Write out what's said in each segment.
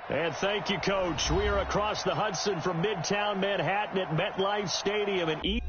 And thank you, Coach. We are across the Hudson from Midtown Manhattan at MetLife Stadium in East.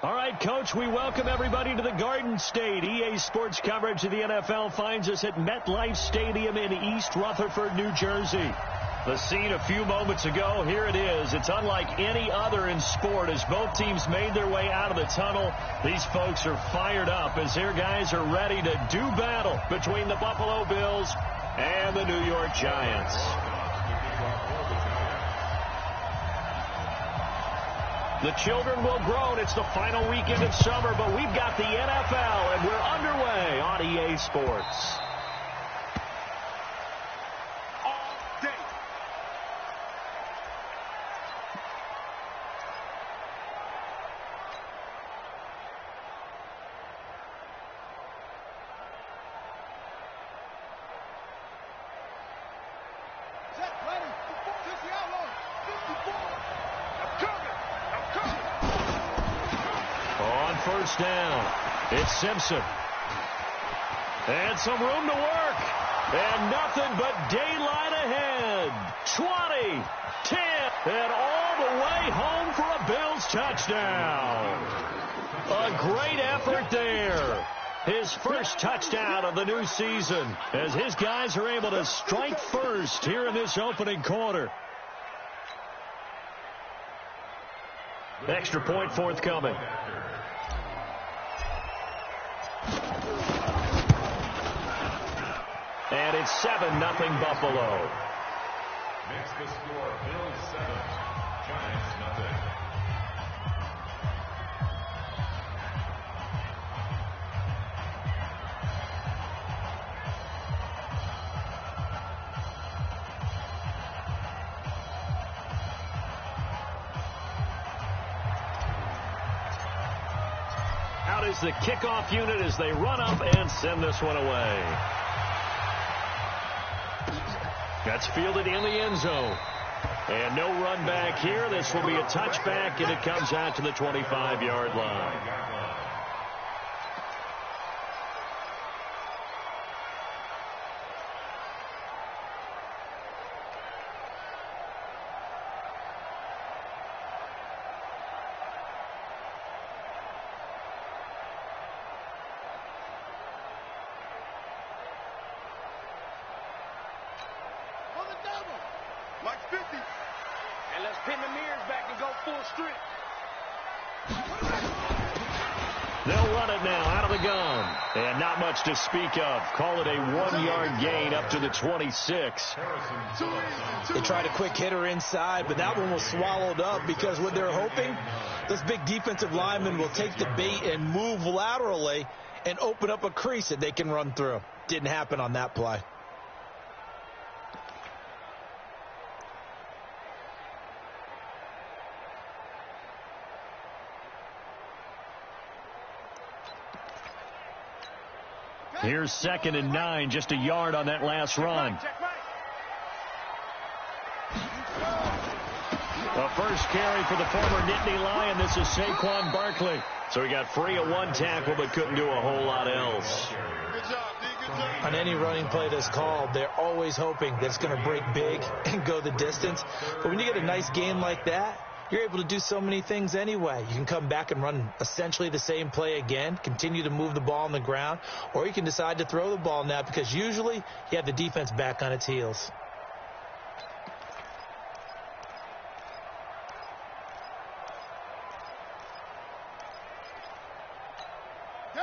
All right, Coach, we welcome everybody to the Garden State. EA Sports coverage of the NFL finds us at MetLife Stadium in East Rutherford, New Jersey. The scene a few moments ago, here it is. It's unlike any other in sport as both teams made their way out of the tunnel. These folks are fired up as their guys are ready to do battle between the Buffalo Bills and the New York Giants. The children will groan. It's the final weekend of summer, but we've got the NFL, and we're underway on EA Sports. All day. Set, ready. 50 outlaws. 54. I'm coming. On first down, it's Simpson. And some room to work. And nothing but daylight ahead. 20, 10, and all the way home for a Bills touchdown. A great effort there. His first touchdown of the new season as his guys are able to strike first here in this opening quarter. Extra point forthcoming. And it's 7-0 Buffalo. Makes the score Bills 7, Giants nothing. Out is the kickoff unit as they run up and send this one away. That's fielded in the end zone. And no run back here. This will be a touchback, and it comes out to the 25-yard line. Like 50. And let's pin the mirrors back and go full strip. They'll run it now out of the gun. And not much to speak of. Call it a 1-yard gain up to the 26. They tried a quick hitter inside, but that one was swallowed up because what they're hoping, this big defensive lineman will take the bait and move laterally and open up a crease that they can run through. Didn't happen on that play. Here's 2nd and 9, just a yard on that last run. The first carry for the former Nittany Lion. This is Saquon Barkley. So he got free of one tackle but couldn't do a whole lot else. Good job, D. Good job. On any running play that's called, they're always hoping that it's going to break big and go the distance. But when you get a nice game like that, you're able to do so many things anyway. You can come back and run essentially the same play again, continue to move the ball on the ground, or you can decide to throw the ball now because usually you have the defense back on its heels.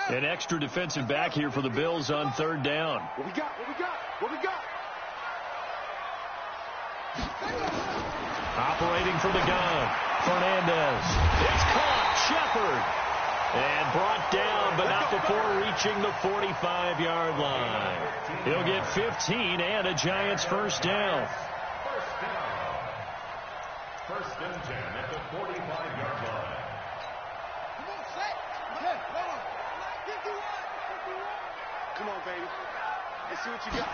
An extra defensive back here for the Bills on 3rd down. What we got? What we got? What we got? Operating from the gun, Fernandez. It's caught, Shepard. And brought down, but not before reaching the 45-yard line. He'll get 15 and a Giants first down. First and 10 at the 45-yard line. Come on, set. Yeah, hold on. 51. Come on, baby. Let's see what you got.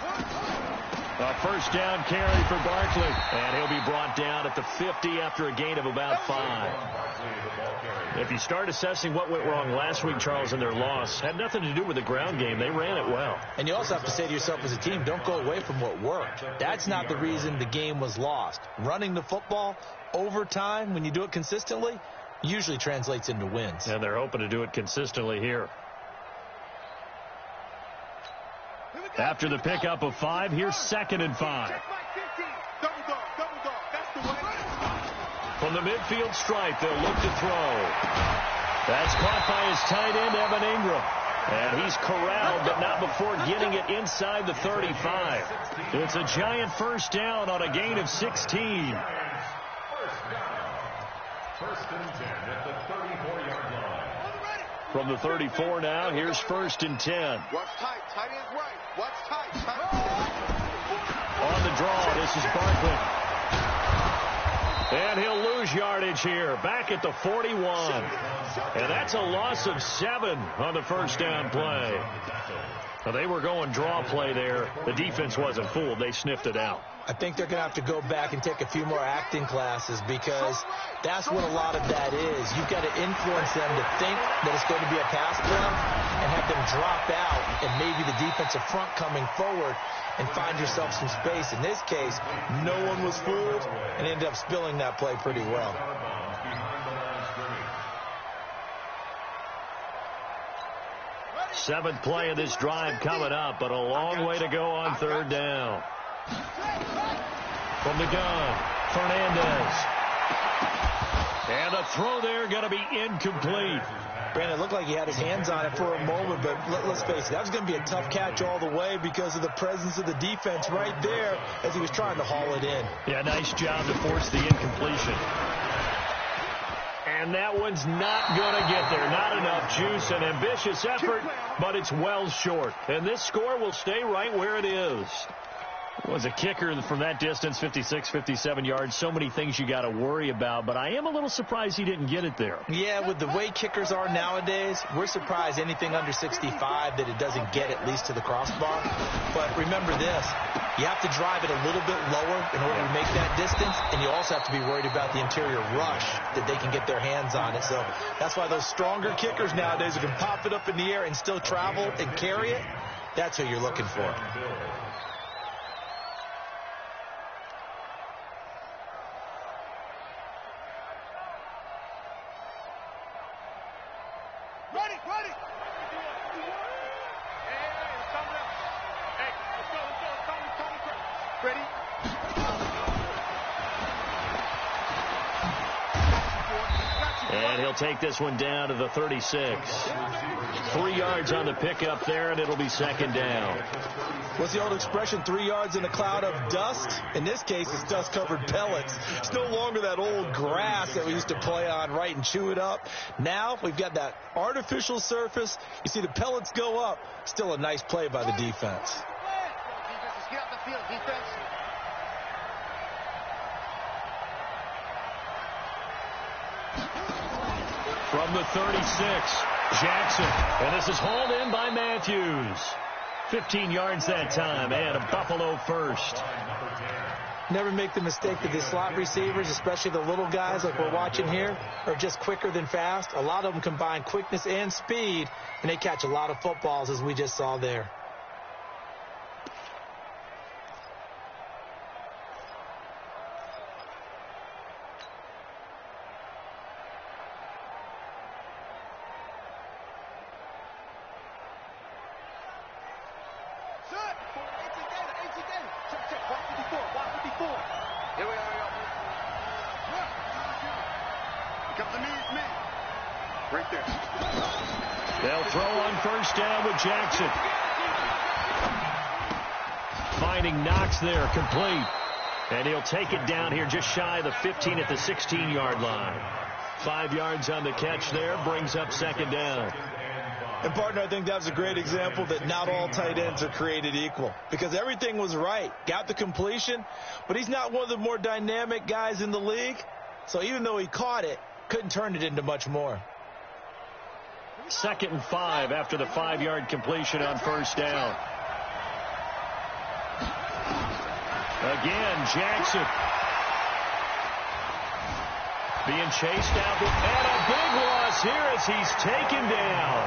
A first down carry for Barkley. And he'll be brought down at the 50 after a gain of about 5. If you start assessing what went wrong last week, Charles, in their loss, had nothing to do with the ground game. They ran it well. And you also have to say to yourself as a team, don't go away from what worked. That's not the reason the game was lost. Running the football over time, when you do it consistently, usually translates into wins. And they're hoping to do it consistently here. After the pickup of 5, here's 2nd and 5. Double dog. That's the way. From the midfield stripe, they'll look to throw. That's caught by his tight end, Evan Ingram. And he's corralled, but not before getting it inside the 35. It's a Giant first down on a gain of 16. First and 10 at the 34-yard line. From the 34 now, here's 1st and 10. Watch tight. Tight end's right. Watch tight. On the draw, this is Barkley. And he'll lose yardage here, back at the 41. And that's a loss of 7 on the first down play. Now, they were going draw play there. The defense wasn't fooled. They sniffed it out. I think they're going to have to go back and take a few more acting classes because that's what a lot of that is. You've got to influence them to think that it's going to be a pass play and have them drop out and maybe the defensive front coming forward and find yourself some space. In this case, no one was fooled and ended up spilling that play pretty well. Seventh play of this drive coming up, but a long way to go on 3rd down. From the gun, Fernandez. And a throw there going to be incomplete. Brandon, it looked like he had his hands on it for a moment, but let's face it, that was going to be a tough catch all the way because of the presence of the defense right there as he was trying to haul it in. Yeah, nice job to force the incompletion. And that one's not going to get there. Not enough juice. An ambitious effort, but it's well short. And this score will stay right where it is. Was a kicker from that distance, 56, 57 yards. So many things you got to worry about, but I am a little surprised he didn't get it there. Yeah, with the way kickers are nowadays, we're surprised anything under 65 that it doesn't get at least to the crossbar. But remember this, you have to drive it a little bit lower in order to make that distance, and you also have to be worried about the interior rush that they can get their hands on it. So that's why those stronger kickers nowadays who can pop it up in the air and still travel and carry it, that's who you're looking for. he'll take this one down to the 36. 3 yards on the pickup there, and it'll be second down. What's the old expression, 3 yards in a cloud of dust? In this case, it's dust-covered pellets. It's no longer that old grass that we used to play on, right, and chew it up. Now we've got that artificial surface. You see the pellets go up. Still a nice play by the defense. Defense, get out the field, defense. From the 36, Jackson. And this is hauled in by Matthews. 15 yards that time, and a Buffalo first. Never make the mistake that the slot receivers, especially the little guys like we're watching here, are just quicker than fast. A lot of them combine quickness and speed, and they catch a lot of footballs, as we just saw there. They'll throw on first down with Jackson. Finding Knox there, complete. And he'll take it down here just shy of the 15 at the 16-yard line. 5 yards on the catch there, brings up second down. And, partner, I think that's a great example that not all tight ends are created equal. Because everything was right. Got the completion, but he's not one of the more dynamic guys in the league. So even though he caught it, couldn't turn it into much more. 2nd and 5 after the 5-yard completion on first down. Again, Jackson. Being chased out, and a big loss here as he's taken down.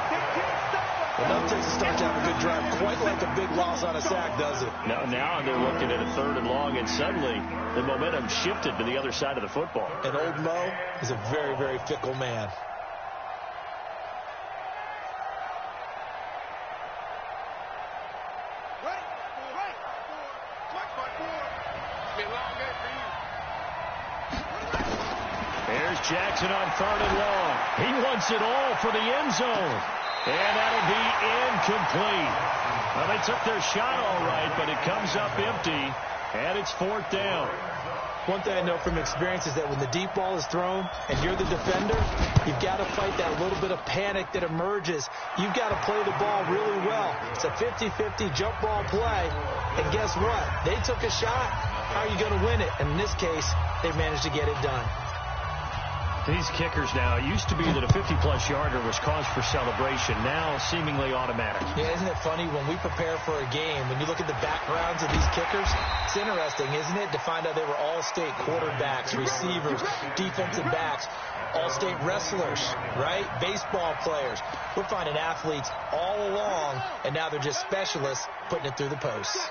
Well, that takes a start to have a good drive. Quite like a big loss on a sack, does it? Now they're looking at a 3rd and long, and suddenly the momentum shifted to the other side of the football. And old Mo is a very, very fickle man. There's Jackson on 3rd and long. He wants it all for the end zone. And that'll be incomplete. Well, they took their shot all right, but it comes up empty, and it's 4th down. One thing I know from experience is that when the deep ball is thrown and you're the defender, you've got to fight that little bit of panic that emerges. You've got to play the ball really well. It's a 50-50 jump ball play. And guess what? They took a shot. How are you going to win it? And in this case, they managed to get it done. These kickers now, it used to be that a 50-plus yarder was cause for celebration. Now, seemingly automatic. Yeah, isn't it funny when we prepare for a game, when you look at the backgrounds of these kickers, it's interesting, isn't it, to find out they were all-state quarterbacks, receivers, defensive backs, all-state wrestlers, right? Baseball players. We're finding athletes all along, and now they're just specialists putting it through the posts.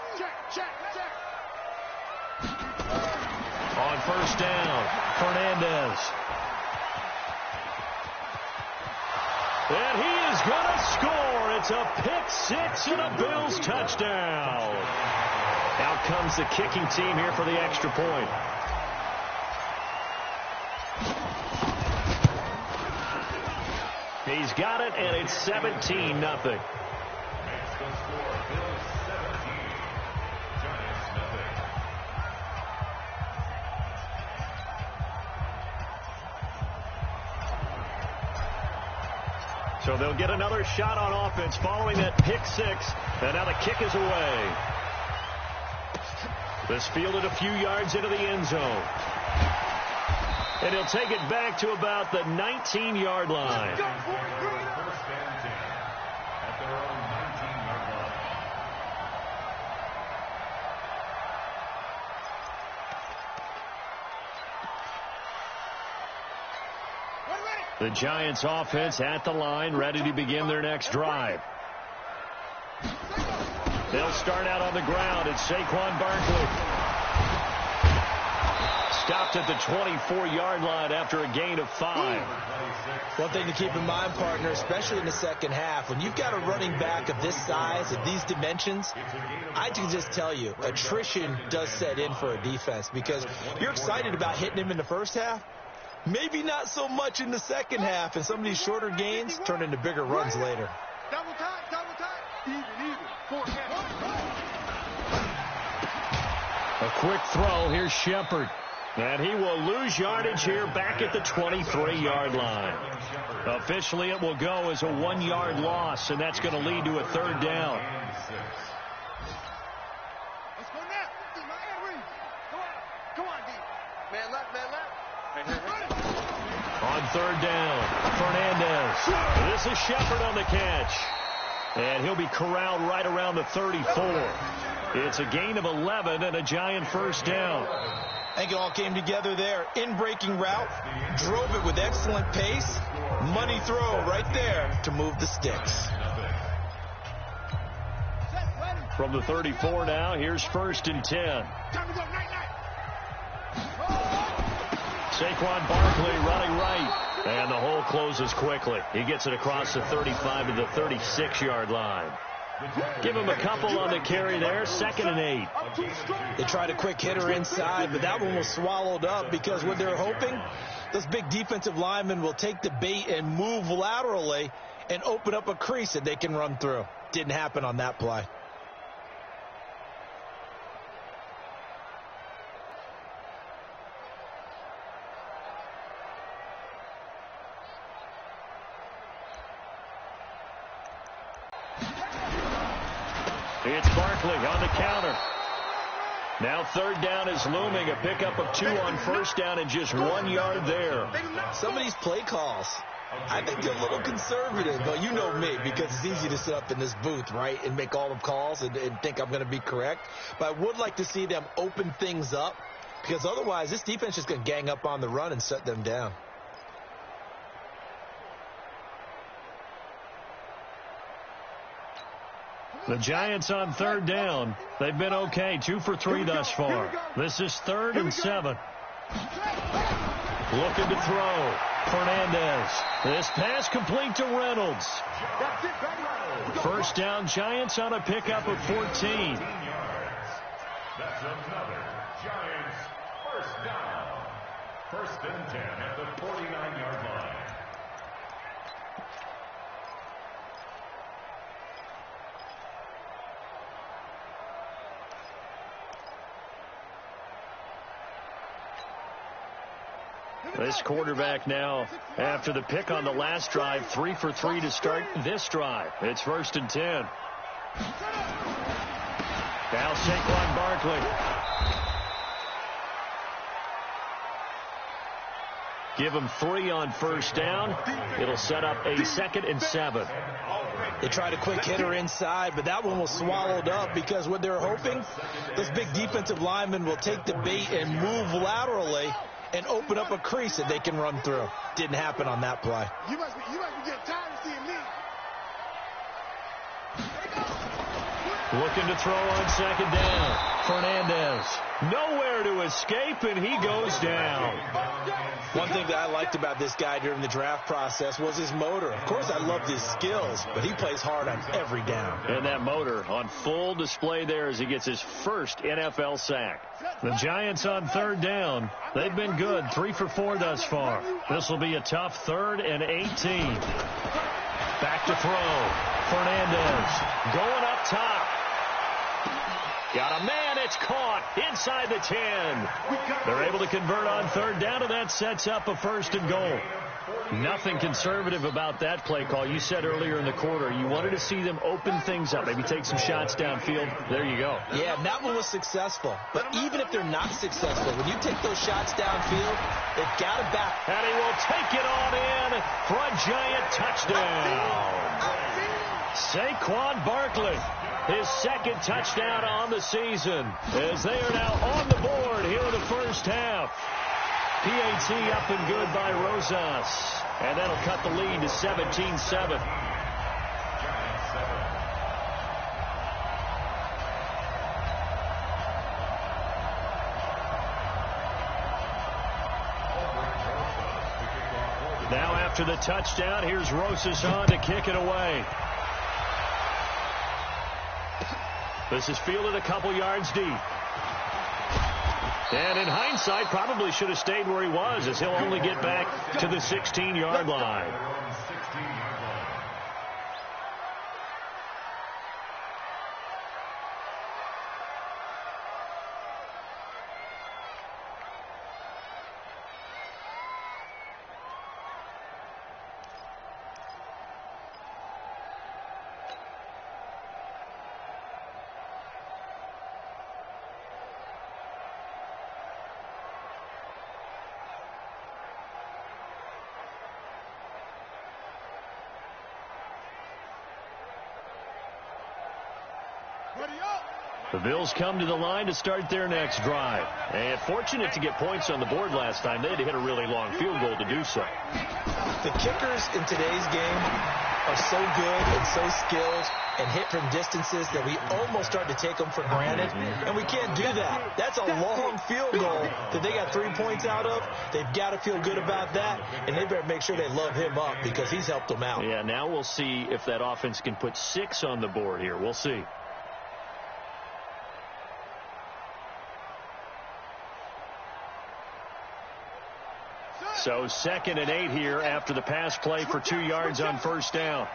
On first down, Fernandez. And he is going to score. It's a pick-6 and a Bills touchdown. Out comes the kicking team here for the extra point. He's got it, and it's 17-0. So they'll get another shot on offense following that pick-6, and now the kick is away. This fielded a few yards into the end zone. And he'll take it back to about the 19-yard line. The Giants offense at the line, ready to begin their next drive. They'll start out on the ground. It's Saquon Barkley. Stopped at the 24-yard line after a gain of 5. One thing to keep in mind, partner, especially in the second half, when you've got a running back of this size, of these dimensions, I can just tell you, attrition does set in for a defense because you're excited about hitting him in the first half. Maybe not so much in the second half, and some of these shorter gains turn into bigger runs later. Double time, double time. Even. A quick throw. Here's Shepard. And he will lose yardage here back at the 23-yard line. Officially, it will go as a 1-yard loss, and that's going to lead to a third down. Let's go now. Come on, D. Man left. On third down, Fernandez. This is Shepard on the catch. And he'll be corralled right around the 34. It's a gain of 11 and a Giant first down. I think it all came together there. In-breaking route, drove it with excellent pace. Money throw right there to move the sticks. From the 34 now, here's 1st and 10. Saquon Barkley running right. And the hole closes quickly. He gets it across the 35 to the 36-yard line. Give him a couple on the carry there. 2nd and 8. They tried a quick hitter inside, but that one was swallowed up because what they're hoping, those big defensive linemen will take the bait and move laterally and open up a crease that they can run through. Didn't happen on that play. It's Barkley on the counter. Now 3rd down is looming. A pickup of 2 on 1st down and just 1 yard there. Some of these play calls, I think they're a little conservative, but you know me, because it's easy to sit up in this booth, right, and make all the calls and think I'm going to be correct. But I would like to see them open things up, because otherwise this defense is going to gang up on the run and shut them down. The Giants on 3rd down. They've been okay. 2 for 3 thus far. This is 3rd and 7. Looking to throw. Fernandez. This pass complete to Reynolds. First down, Giants on a pickup of 14. That's another Giants first down. 1st and 10 at the 49-yard line. This quarterback now, after the pick on the last drive, 3 for 3 to start this drive. It's 1st and 10. Now Saquon Barkley. Give him 3 on 1st down. It'll set up a 2nd and 7. They tried a quick hitter inside, but that one was swallowed up because what they're hoping, those big defensive linemen will take the bait and move laterally and open up a crease that they can run through. Didn't happen on that play. You must be getting tired of seeing me. Looking to throw on 2nd down. Fernandez. Nowhere to escape, and he goes down. One thing that I liked about this guy during the draft process was his motor. Of course, I loved his skills, but he plays hard on every down. And that motor on full display there as he gets his first NFL sack. The Giants on 3rd down. They've been good. 3 for 4 thus far. This will be a tough 3rd and 18. Back to throw. Fernandez going up top. Got a man. It's caught inside the 10. They're able to convert on 3rd down, and that sets up a 1st and goal. Nothing conservative about that play call. You said earlier in the quarter you wanted to see them open things up, maybe take some shots downfield. There you go. Yeah, and that one was successful. But even if they're not successful, when you take those shots downfield, they've got to back. And he will take it on in for a Giant touchdown. Saquon Barkley, his 2nd touchdown on the season, as they are now on the board here in the first half. PAT up and good by Rosas. And that'll cut the lead to 17-7. Now after the touchdown, here's Rosas on to kick it away. This is fielded a couple yards deep. And in hindsight, probably should have stayed where he was, as he'll only get back to the 16-yard line. The Bills come to the line to start their next drive. And fortunate to get points on the board last time. They had to hit a really long field goal to do so. The kickers in today's game are so good and so skilled and hit from distances that we almost start to take them for granted. And we can't do that. That's a long field goal that they got 3 points out of. They've got to feel good about that. And they better make sure they love him up because he's helped them out. Yeah, now we'll see if that offense can put 6 on the board here. We'll see. So 2nd and 8 here after the pass play for 2 yards on first down.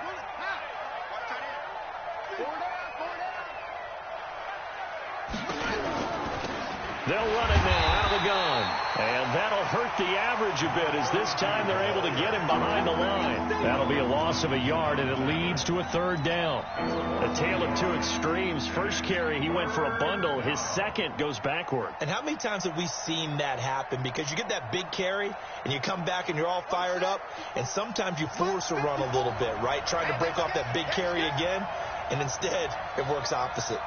They'll run it now out of the gun. And that'll hurt the average a bit as this time they're able to get him behind the line. That'll be a loss of a yard, and it leads to a 3rd down. A tale of two extremes. First carry, he went for a bundle. His second goes backward. And how many times have we seen that happen? Because you get that big carry, and you come back and you're all fired up, and sometimes you force a run a little bit, right? Trying to break off that big carry again, and instead it works opposite.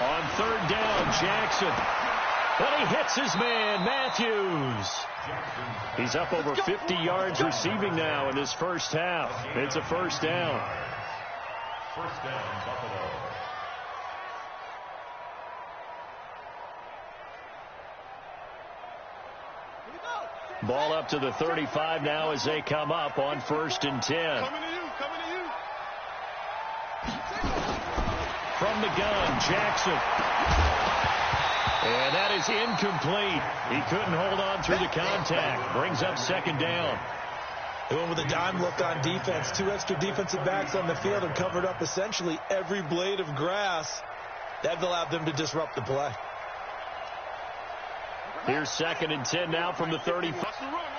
On 3rd down, Jackson. And he hits his man, Matthews. He's up over 50 yards receiving now in this first half. It's a first down. First down, Buffalo. Ball up to the 35 now as they come up on 1st and 10. Coming to you, coming to you. From the gun, Jackson. And that is incomplete. He couldn't hold on through the contact. Brings up 2nd down. They went with a dime look on defense. 2 extra defensive backs on the field and covered up essentially every blade of grass. That allowed them to disrupt the play. Here's 2nd and 10 now from the 35. Watch the run.